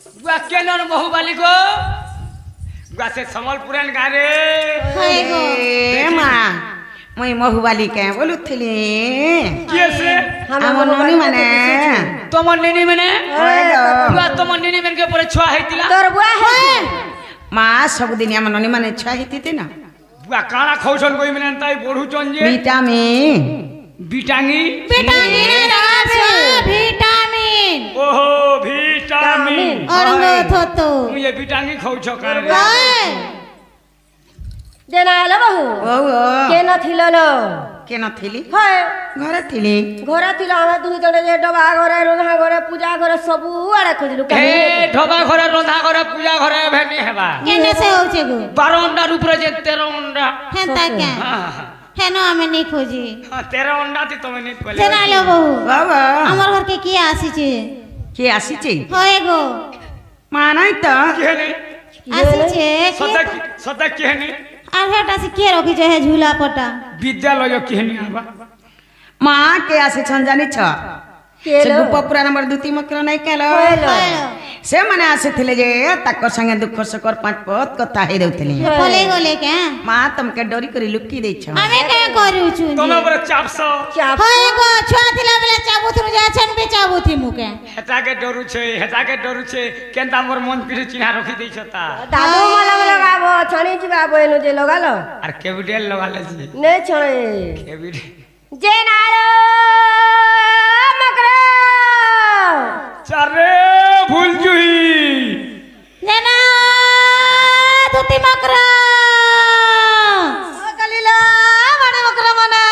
गुआ केनर बहुबाली को गुआ से समलपुरन गारे हाय गो ए मां मुई महुबाली के बोलुथिली कैसे हमर ननी माने तमर नेनी मने हाय गो गुआ तमर नेनी मन के परे छुआ हैतिला तोर बुआ है मां सब दिन हमर ननी माने छुआ हिती ना गुआ काना खौसन कोई मने ताई बढु चन जे विटामिन बिटांगी विटामिन विटामिन ओहो विटामिन अरंगो थतो मुझे बिटांगी खौछो कारे हाय देना आलो बहु ओ के न थिलो न के नथिली हाय घरे थिली घर थिलो हम दुई जणे जे डबा घरे रंधा घरे पूजा घरे सब आड़े खोजलु ए ढोबा घरे रंधा घरे पूजा घरे भेनी हेबा केने से होचे गो 12 अंडा ऊपर जे 13 अंडा हेता क्या हेनो हमें नहीं खोजी हां 13 अंडा थी तमे नहीं पले देना लो बहु बाबा हमर घर के की आसीचे के आसीची होय गो मानाई त केने आसीचे सदा केने आठटा से के रखी जे है झूला पटा विद्यालय केने आबा मां के आसी छन जानी छ केलो से गुपपुरा नंबर 2 मकर नहीं केलो से माने आसीथिले जे ताकर संगे दुख सकर पांच पत कथा हे देउथिले बोले गोले क्या मां तुमके डरी करी लुकी दै छ हमें क्या करू छु तमे पर चापसो चाप होय गो छुआ थिला बेला चाबू थु जा छन बे चाबू थी मुके हेता के डरू छे केनता मोर मन पिरे चिन्हा रखी दै छता दादू मलम लगाबो छणी जिबा बोएनु जे लगालो अरे केविडेल लगाले जी ने छणे केविडेल जे नारो मकरा चारे भूल जुई नेना धुती मकरा गलीला बड़े मकर मना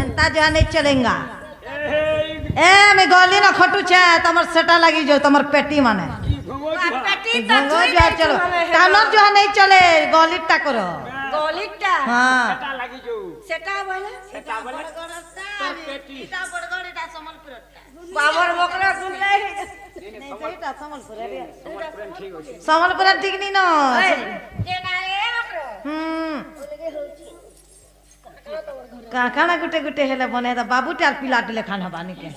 एंता जो नहीं चलेगा ए मैं गली ना खटू छे तमर सेटा लगी जो तमर पेटी माने पेटी गंगो जो चलो कानर जो नहीं चले गलीटा करो गोलिटा हां सेटा लगी जो सेटा बोले सेटा बोले तोर पेटी बाबर मकरा गुंडले समलपुर ठीक नहीं ना जे नारे मकरा काकाना गुटे गुटे हेले बने त बाबू टार पिलाट ले खाना बानी के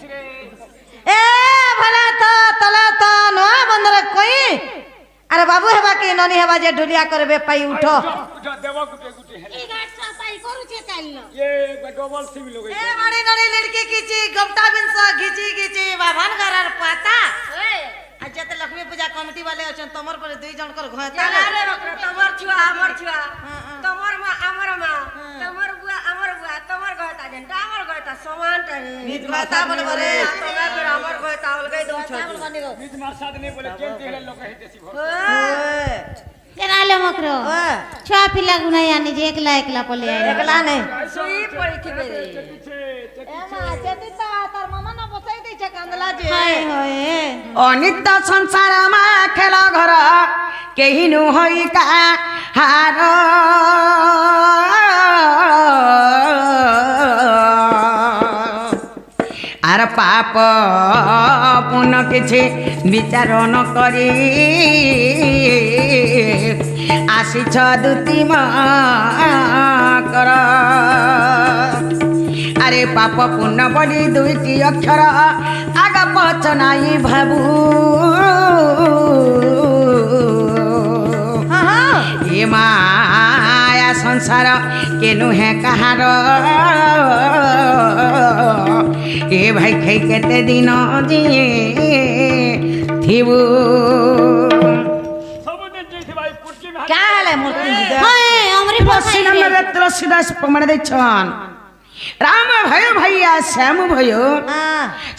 ए भला तो तला तो न बंदर कोई अरे बाबू हेबा के ननी हेबा जे ढुलिया करबे पाई उठो देवा गुटे हेले ई गाट सफाई करू छे काल्लो ये डबल सिम लोगे ए बड़ी नड़ी लड़की कीची गमटा बिन सा घिची बाभन घरर पाता आज जते लक्ष्मी पूजा कमिटी वाले अछन तमर पर दुई जन कर घोता नारे मकरा तमर छुआ हमर छुआ तमर मा हमर मा तमर बुआ हमर बुआ तमर गयता जन हमर गयता समान टरे नीत माता बन बरे तमर पर हमर गयता अलगै दउ छ बीच मार साथ नहीं बोले केन तेले लोग है देसी भर ओए नेना लो मकरो छुआ पिला गुना यानी जे एकला एकला पले आए एकला नहीं सुई पड़ी थी बेरे ए मा चेती ता तार मामा न बसाई दै छ कांदला जे हाय होय अनित संसार मा खेला घर केही नु होई का हार आर पाप पुन किछि विचार न करी आसी छ दुती कर अरे पाप पुण्य बड़ी दुईटी अक्षर आग पछ नाई भाबू ए माया संसार के नुहे कहार ए भाई खाई केते दिन दिए थिबू सब दिन जैसे भाई पुटकी में क्या हाल है मूर्ति हाय हमरी पसी नंबर तुलसीदास प्रमाण दे छन राम भयो भैया श्याम भयो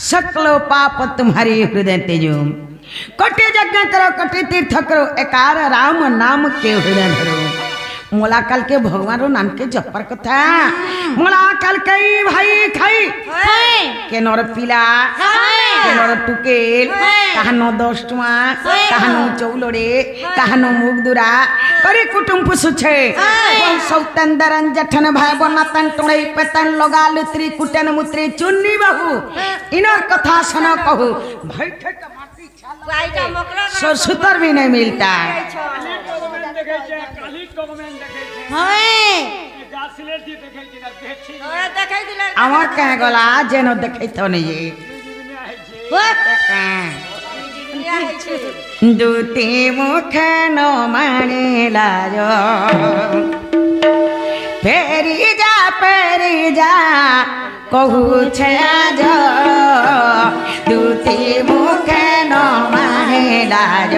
सकलो पाप तुम्हारी हृदय तेजो कटे यज्ञ करो कटे तीर्थ करो एकार राम नाम के हृदय धरो मोला काल के भगवान रो नाम के जपर कथा मोला काल कई भाई खाई के नर पिला के नर टुकेल कहानो 10 टुआ कहानो चौलड़े कहानो मुगदुरा करे कुटुम पुसुछे सौतन दरन जठन भाई बनतन टुड़ई पेतन लगा लुत्री कुटन मुत्री चुन्नी बहू इनर कथा सुनो कहू भाई के माटी वाइटा मकरा सुतर भी नहीं मिलता देखे छे काली टोकमेन देखे छे हाय गासिलेट जी देखे छे ना बेछि ओए देखै दिले আমার কে গলা যেন দেখাইতো নেই जीवने है जे दुनिया है छे দুটি মুখে ন মানিলাজ ফেরি যা কহুছে আজ দুটি মুখে ন মানিলাজ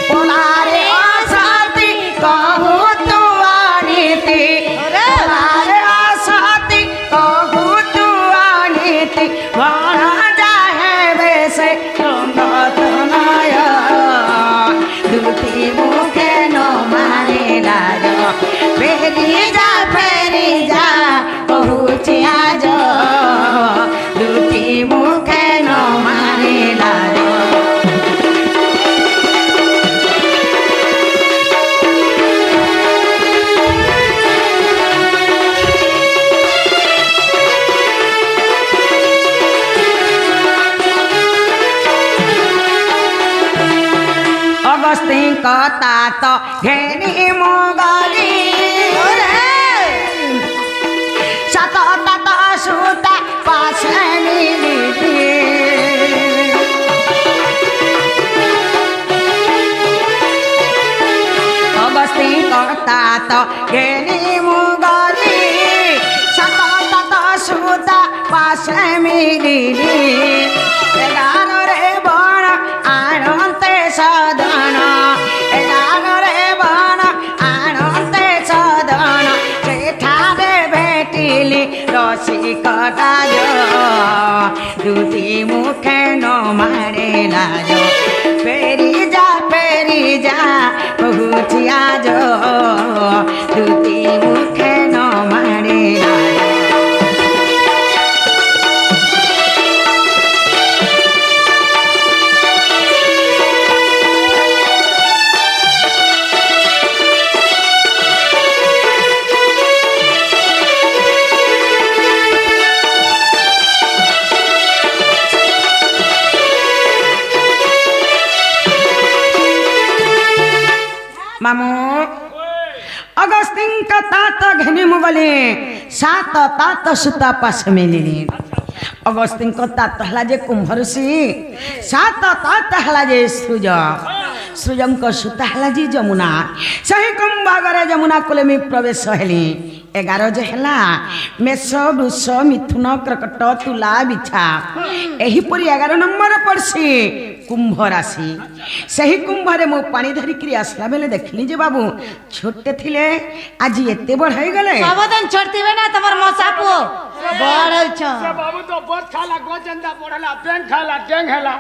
পোলারে অসাতি কহু তু আনিতি পোলারে অসাতি কহু তু আনিতি বড় যাহে বেশে নয় দুটি মুখে ন মানিলাজ ফেরি যা কহুছি আজ দুটি মুখে ন মানিলাজ অগস্তিন কথা তো ঘেনি মুগলি সাত তাত সুতা পাশে নিলিতি অগস্তিন কথা তো ঘেনি মুগলি সাত তাত সুতা পাশে মিলিলি গানরে বণ আনন্তে সদন গানরে বণ আনন্তে সদন সেঠারে ভেটিলি রসিকতাজ দুটি মুখে ন মারিলাজ ফেরি যা কহুছি আজ দুটি মুখে ন মারিলাজ মামু অগস্তিন কথা তো ঘেনি মুগলি সাত তাত সুতা পাশ মিলিলি অগস্তিন কথা তো হলা যে কুম্ভ ঋষি সাত তাত হলা যে সূর্যঙ্ক সুতা হলা যে যমুনা সেই কুম্ভাগরে যমুনা কুলে মି প্রবেশ হেলি 11 যে হেলা মেষ বৃষ মিথুন কর্কট তুলা বিছা এহিপরি 11 নম্বর পড়ছি কুম্ভ রাশি ସେହି କୁମ୍ଭରେ ମୁଁ ପାଣି ଧରିକିରି ଆସିଲା ବେଳେ ଦେଖିଲି ଯେ ବାବୁ ଛୋଟେ ଥିଲେ ଆଜି ଏତେ ବଡ଼ ହେଇଗଲେ सबदिन छोड़तीबे ना तमर मौसा पुओ बड़ छ से बाबू तो बहुत खाला गोचंदा पड़ला पेन खाला टेंग हेला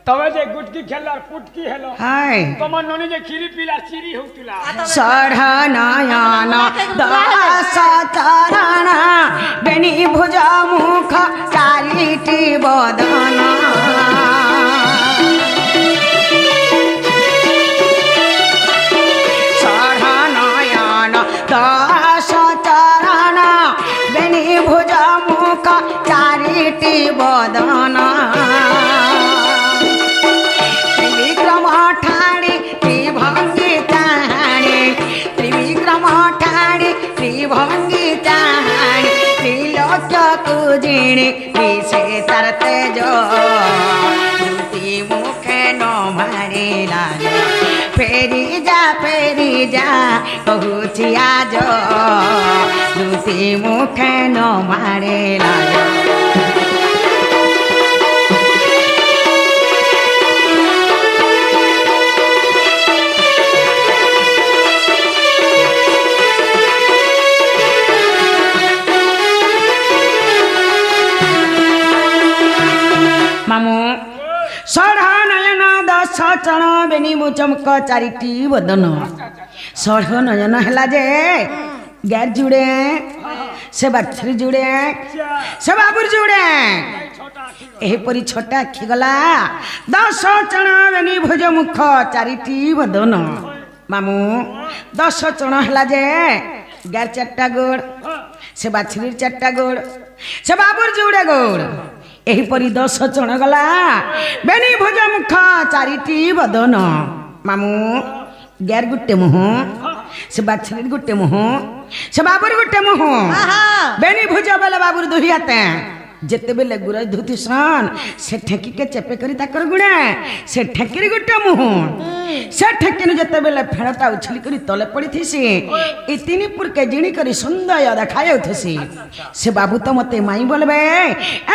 तवे जे गुटकी खेलर पुटकी हेलो हाय तमन ननी जे खीरी पीला चिरी होतुला सढ़ नयन दस चरण बेनी भुज मुख चारिटी बदन सढ़ नयन दस चरण बेनी भुज मुख चारिटी बदन त्रिविक्रम ठाणी त्रिभंगी चाहाणी त्रिविक्रम ठाणी त्रिभंगी चाहाणी त्रिलोक कुजिणी विषे तर तेज दुति मुखे न मारिला फेरी जा कहुछि आज दुति मुखे न मारिला मामू षढ़ नयन दस चरण बेनी मुचमक चारिटी बदन षढ़ नयन है जे गैर जुड़े से बाछरी जुड़े से बाबुर जुड़े एहीपरी छोटा आखि गला 10 चरण बेनी भुज मुख चारिटी बदन मामू 10 चरण है जे गैर चारटा गोड़ से बाछरी चारटा गोड़ से बाबुर जुड़े गोड़ एहीपरी 10 चण गला बेनी भुज मुख चारिटी बदन मामू गैर गुटे मुह से बाछरी गुटे मुह से बाबुर गुटे मुह बेनी भुज बेला बाबुर दुही हाते जेते बेले गुरज धुतिसन से ठेकी के चेपे करी ताकर गुणे से ठेकीर गोटे मुह से ठेकीन जेते बेले फेणटा उछली करी तले पड़ी थीसी ई तीन पुर के जिणी करी सुंदर देखा जाउथसी से बाबू तो मते माई बोलबे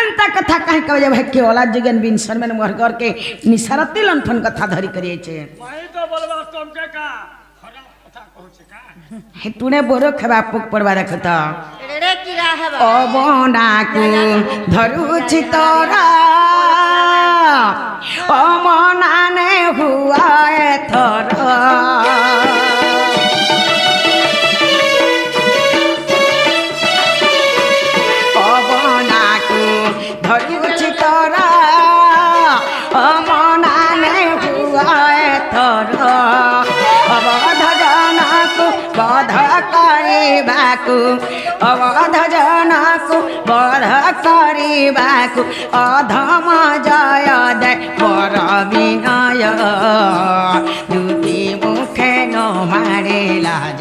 एंता कथा काहे कहबे भाई के ओला जगन बिन शर्मन मोर घर के निसारती लंठन कथा धरी करिए छे माई तो बोलबा तुमके का खराब कथा कहू छे का हे तूने बोरो खबा पुक पड़वा देखत रे कीड़ा है ओ बोनाकू धरुछि तोरा ओ मनाने हुआ थोरा ओ बोनाकू धरुछि तोरा ओ मनाने हुआ थोरा अवध जनकू बध କରିବାକୁ अवध जनकू बध କରିବାକୁ अधम जय दे पर विनय दुति मुखे न मारे लाज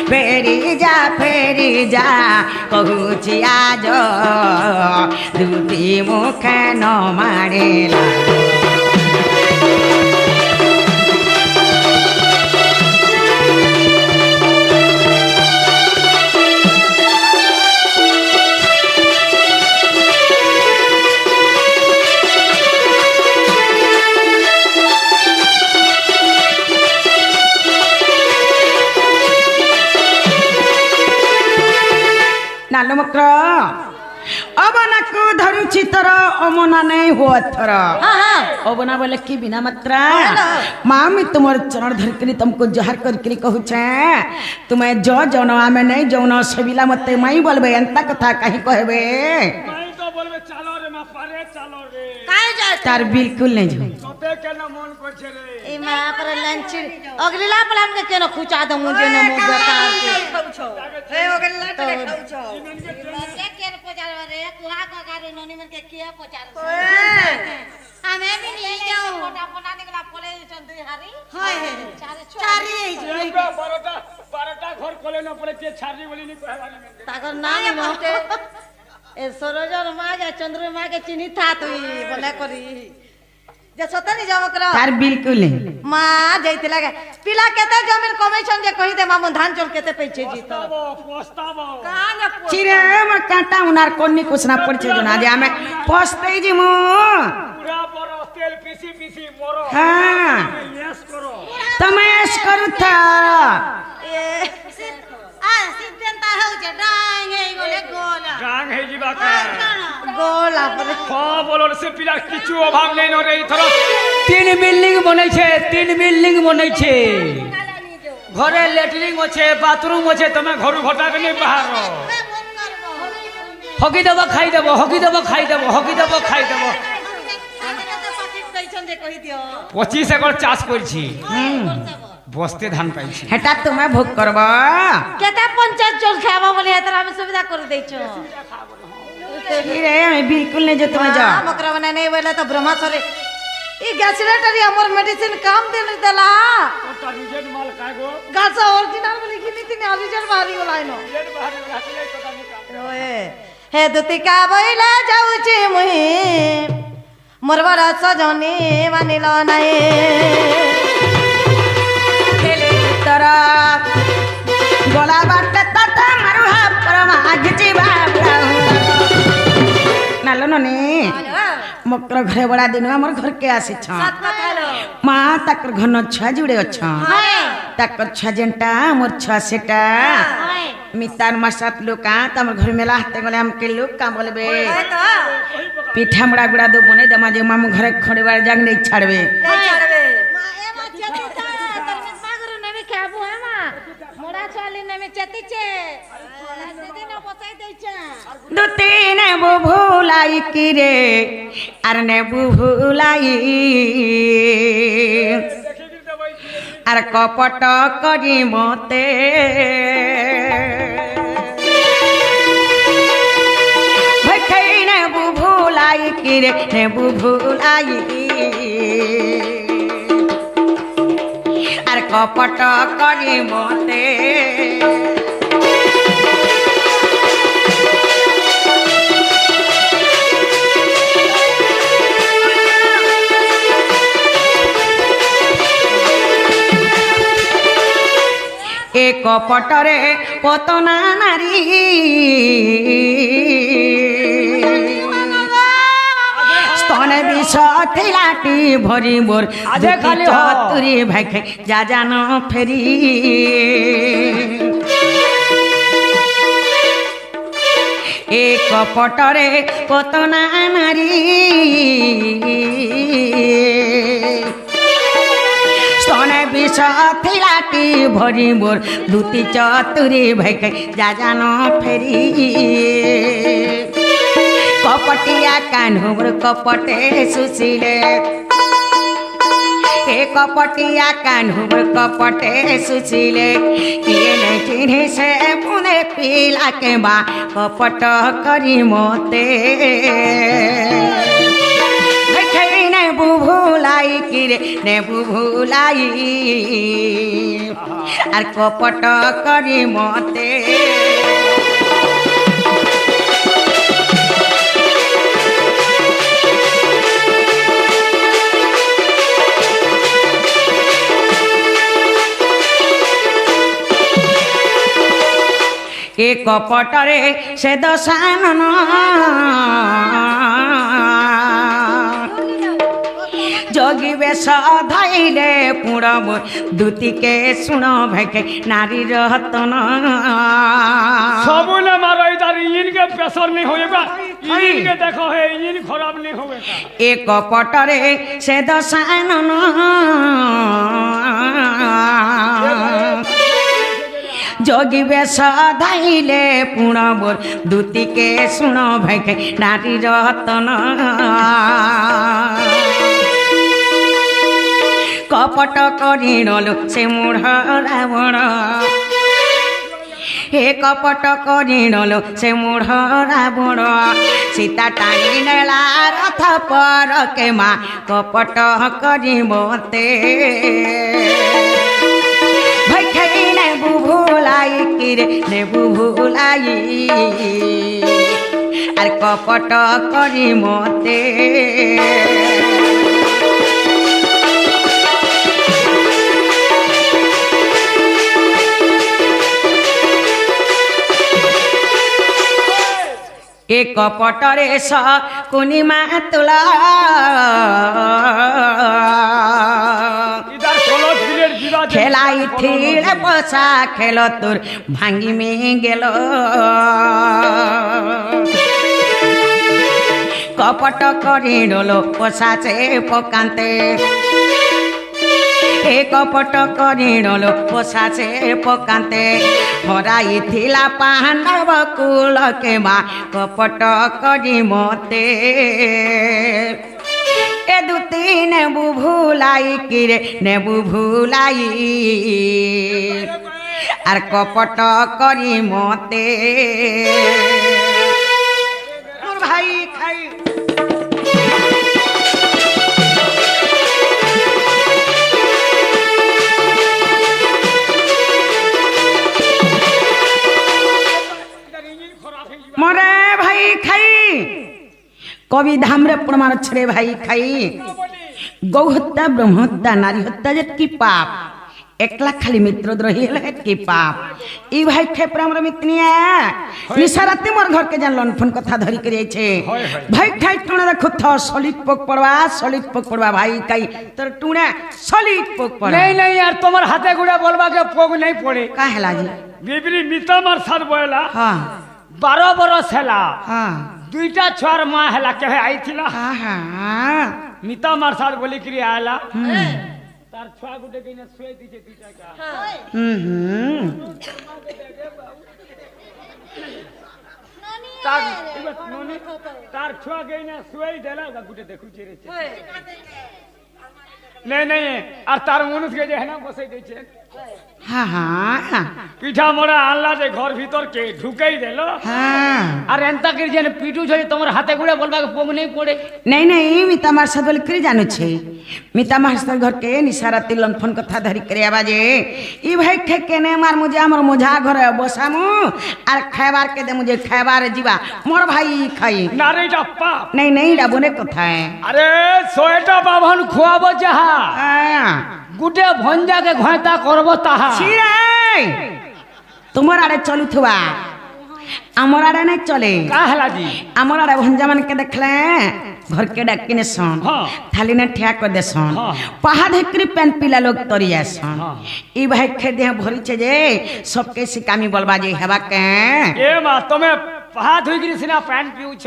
फेरी जा कहुछि आज दुति मुखे न मारे लाज नालो मक्र अबनाको धरुछि तर अमना नहीं हो थर अबना बोले कि बिना मात्रा मामी तुमर चरण धर के तुमको जहर करके कहू छे तुम्हें जो जौन आमे नहीं जौन सबिला मते माई बोलबे एंता कथा कहीं कहबे माई तो बोलबे चलो रे मा पारे चलो रे काहे जाय तार बिल्कुल नहीं जो तोते के न मन करछे रे ए मां पर लंच अगला प्लान के केनो खुचा द मुझे न मुंह बेकार के खाऊ छो हे अगला के खाऊ छो के केर पचार रे कुहा का गारे नोनी मन के किया पचार हमें भी नहीं जाओ मोटा मोटा निकला पड़े चंदू हारी हाय चारी एक बारटा घर खोले न पड़े के छारी बोली नहीं कहवानी में ताकर नाम मोटे ए सरोजर मां के चंद्र मां के चिन्ही था तुई बोले करी जे सतनी जाव करो तार बिल्कुल नहीं मां जैते लगे पिला केते जमीन कमीशन जे कहि दे मामू धान चोल केते पैछे जीत पोस्ताबो कहां ने चिरे हमर कांटा उनार कोनी कुछ ना पड़ छे जना जे हमें पोस्ते जी मु पूरा बरो तेल पीसी मोरो हां यस करो तमेश करू था ए आ सिद्धंता हो जे डांग हे बोले गोला गांग है जीवा का गोला पर हाँ बोलो से पिला किछु अभाव नहीं न रे थरो 3 बिल्डिंग बनै छे 3 बिल्डिंग बनै छे घरे लेटरिंग होछे बाथरूम होछे तमे घरु घटा के नहीं बाहर हगी देबो खाई देबो हगी देबो खाई देबो हगी देबो खाई देबो कैसन जे कहि दियो 25 एकड़ चाष करछि बस्ते धान पाइछि हेटा तुम्हें भोग करबा केते पंचायत चोल खाबा बोले एतरा में सुविधा कर दै छो रे हमें बिल्कुल नहीं जो तुम्हें जा मकरा बना नहीं बोले तो ब्रह्मासुर ई गैसलेटरी हमर मेडिसिन काम देल देला ओटा रिजेक्ट माल कागो गासा ओरिजिनल बोली कि नीति ने ओरिजिनल बाहरी बोलाइनो रिजेक्ट बाहर रहते नहीं पता नहीं काम ओए हे दुतिका बैला जाउची मुही मोर बड़ा सजनी मानिलो नाही तेले तरा गोला बाट तत मरुहा परमा घिची बाबरा नालो नने मकर घरे बड़ा दिन हमर घर के आसी छ मां तकर घन छ जुड़े अछ तकर छ जेंटा मोर छ सेटा मितान मसात लोका तमर घर में लाहते गले हम के लोग का बोलबे पीठा मुड़ा गुड़ा दो बने दमा जे मामू घरे खड़े बार जाग नहीं छाड़बे दो तीन बुभुलाई की रे अरे ने बुभुलाई अरे कपट करी मते भई ने बुभुलाई की रे ने बुभुलाई अरे कपट करी मते এ কপটরে পতনা নারী স্তনে বিষ খিলাটি ভরি মোর আজে খালি হ। চতুরি ভাইখে যা জান ফেরি এ কপটরে পতনা নারী স্তনে বিষ খিলাটি ভরি মোর দুটি চতুরি ভাইখে যা জান ফেরি কপটিয়া কানুর কপটে সুশীলে এ কপটিয়া কানুর কপটে সুশীলে কিয়ে নাই চিনি সে পুনে পিলাকে বা কপট করি মতে নেবু ভুলাই কিরে নেবু ভুলাই আর কপট করি মতে এ কপটরে সে দশানন যোগী বেশ ধাইলে পুড়ব দুতিকে শুণ ভেকে নারী রতন सबूले मारो इधर इंजन के प्रेशर नहीं होएगा इंजन के देखो है इंजन खराब नहीं होएगा এ কপটরে সে দশানন যোগী বেশ ধাইলে পুণব দুতিকে শুণ ভেকে নারী রতন কপট করিণল সে মূঢ় রাবণ হে কপট করিণল সে মূঢ় রাবণ সীতা টানি নেলা রথ পরকে মা কপট করি মতে ভাই নেবু ভুলাই কিরে নেবু ভুলাই আর কপট করি মতে এ কপটরে স কুনিমা তোলা इधर सोलो दिलेर बिरा খেলাই থিড়ে বসা খেল তোর ভাঙ্গি মে গেল কপট করিল পশাচে পকান্তে এ কপট করিল পশাচে পকান্তে হরাইথিলা পাণ্ডব কুলকে মা কপট করি মতে এ দুতি নেবু ভুলাই কিরে নেবু ভুলাই আর কপট করি মতে মোর ভাই খাই মরে ভাই খাই কবি ধামরে প্রমাণ ছড়ে ভাই খাই গৌ হত্যা ব্রহ্ম হত্যা নারী হত্যা যে কি পাপ একলা খালি মিত্রদ্রোহী হলে কি পাপ এই ভাই খেপরে আমরা মিতনিয়া নিশারাতে মোর ঘরকে জান লনফন কথা ধরি করিয়েছে ভাই খাই টুনা দেখো থ সলিড পোক পড়বা ভাই খাই তোর টুনা সলিড পোক পড়া नहीं नहीं यार तुम्हारे हाथे गुड़ा बोलबा के पोग नहीं पड़े का हेला जी बिबरी मिता मार साथ बोला हां 12 बरस हैला हां दुईटा छुआर माँ हैला के आई थिला हां हां मिता मार साथ बोली करी आला तार छुआ गुटे के सुई दीजे दुईटा का तार नोनी तार छुआ गई ना सुई देला गुटे देखु चिरे नहीं नहीं और तार मनुष्य के जे है ना बसई दै छे हां हां পিঠা মোড়া আনলা যে ঘর ভিতর কে ঢুকাই দিল हां আর এন্তা করে যেন পিটু ছড়ি তোমার হাতে গুড়ে বলবা পোগ নেই পড়ে नहीं नहीं मिता मार साथ बोले करी जानू छे मिता मार साथ घर के निसारा तिलन फोन कथा धरी करे आवाजे ई भाई ठेके ने मार मुझे हमर मोझा घर बसामु आर खाइबार के दे मुझे खाइबार जीवा मोर भाई खाई নারীটা পাপ नहीं नहीं डाबोने कथा है আরে সোয়েটা বাভন খুয়াবো যাহা हां গুটে ভঞ্জাকে ঘয়তা করব তাহা छिराय तुमर आड़े चलुथुआ आमर आड़े नहीं चले का हला जी आमर आड़े भंजा मन के देखले घर के डाकिने सन हाँ। थाली ने ठिया कर दे सन हाँ। पहा धेकरी पेन पिला लोग तरी सन हाँ। ई भाई खे देह भरी छे जे सबके सिकामी बोलबा जे हेबा के ए मा तमे पहा धुई गिरी सिना पैन पिउ छ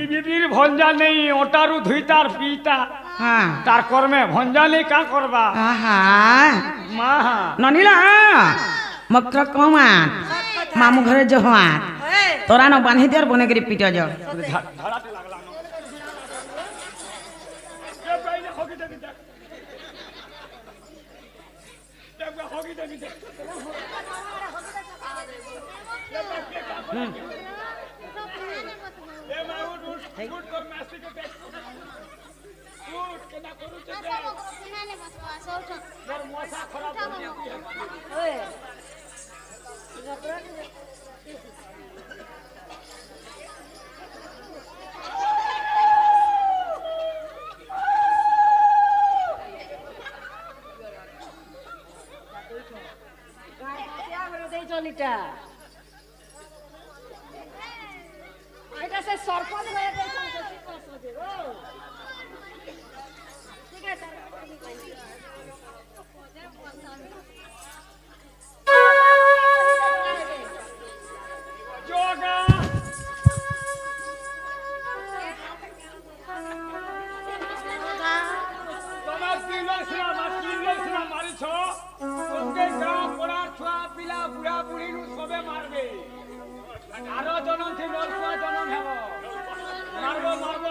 ई बिबिर भंजा नहीं ओटारु धुईतार पीता हाँ तार करमे भंजा नहीं का करबा आहा मा ननीला मकर कमा मामू घरे जहवा तोरा न बांधी देर बने गिरी पीटा जा धड़ाते लागला न ए बैने होगी दे दे जब होगी दे दे ए मा उठ कर मास्ती के टेक उठ के ना करू छे मोर मोसा खराब हो गई है এটা সে সরপঞ্চ হয়ে গেছে ঠিক আছে जोगा तमा तीन मारी छो ओके गांव पड़ा छुआ पिला बुढ़ा बुढ़ी नु सबे मारबे 18 जन थी 9 जनम हेबो मारबो